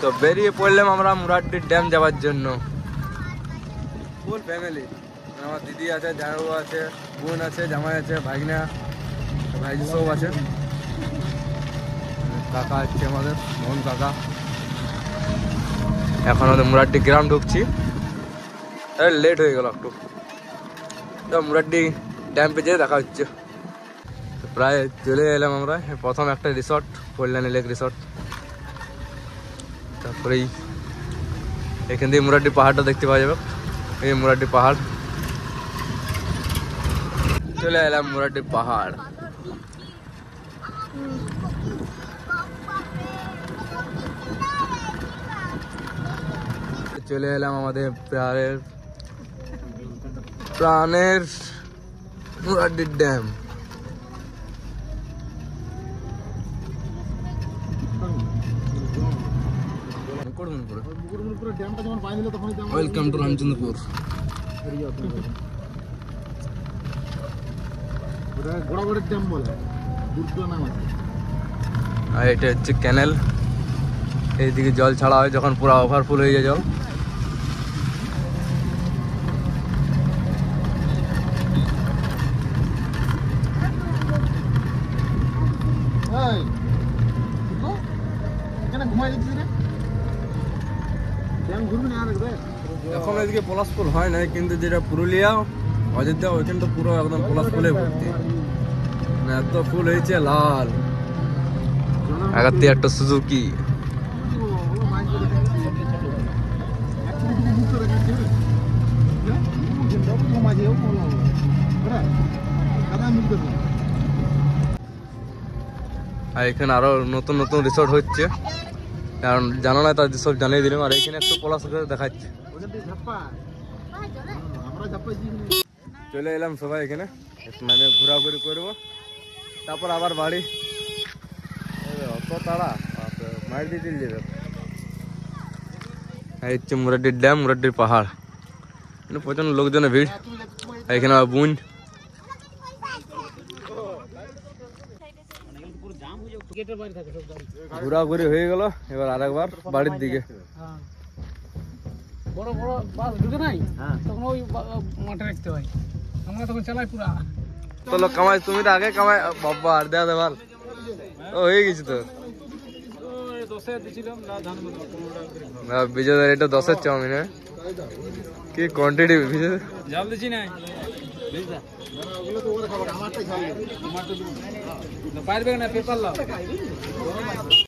তো বেরিয়ে পড়লাম আমরা মুরাড্ডি ড্যাম যাওয়ার জন্য। ফুল ফ্যামিলি, আমার দিদি আছে, জামাইবাবু আছে, বোন আছে, জামাই আছে, ভাগনা ভাইজি সব আছে, কাকা আছে আমাদের মোহন কাকা। এখন আমাদের মুরাড্ডি গ্রাম ঢুকছি, লেট হয়ে গেল একটু। তো মুরাড্ডি ড্যাম পে যেয়ে দেখা হচ্ছে। প্রায় চলে এলাম আমরা। প্রথম একটা রিসর্ট, কল্যাণী লেক রিসর্ট, তারপরেই এখান থেকে মুরাড্ডি পাহাড়টা দেখতে পাওয়া যাবে। এই মুরাড্ডি পাহাড়, চলে এলাম মুরাড্ডি পাহাড়। চলে এলাম আমাদের প্রাণের Muraddi dam. Welcome to Ramchandrapur. আর এটা হচ্ছে ক্যানেল, এইদিকে জল ছাড়া হয় যখন পুরো ওভারফুল হয়ে যায় জল। এখন এদিকে পলাশ ফুল হয় না, কিন্তু যেটা পুরুলিয়া অযোধ্যা ওইখানে তো পুরো একদম পলাশ ফুলে ভর্তি, এত ফুল হয়েছে লাল। আগাতে একটা সুজুকি। আর এখানে আরো নতুন নতুন রিসোর্ট হচ্ছে, কারণ জানো না তার সব জানিয়ে দিলাম। আর এখানে একটু পলাশ দেখাচ্ছে। চলে এলাম সবাই এখানে, মানে ঘোরাঘুরি করবো, তারপর আবার বাড়ি। অত তাড়া মার দিয়ে চলে যাবে। এই হচ্ছে মুরাড্ডির ড্যাম, মুরাড্ডির পাহাড়, প্রচন্ড লোকজনের ভিড়। এখানে আবার বুন। ঘোরাঘুরি হয়ে গেল, এবার আরেকবার বাড়ির দিকে। বড় বড় বাস ঢুকে নাই, তখন ওই মাঠে রাখতে হয়, আমরা তখন চালাই পুরা। চলো কামাই, তুমি তো আগে কামাই। বাবা আর দেওয়া দেওয়াল ও হয়ে গেছি তো। বিজয় এটা 10-এর চাউমিন, কি কোয়ান্টিটি বিজয়? জাল দিছি নাই পারবে না, পেপার লাও।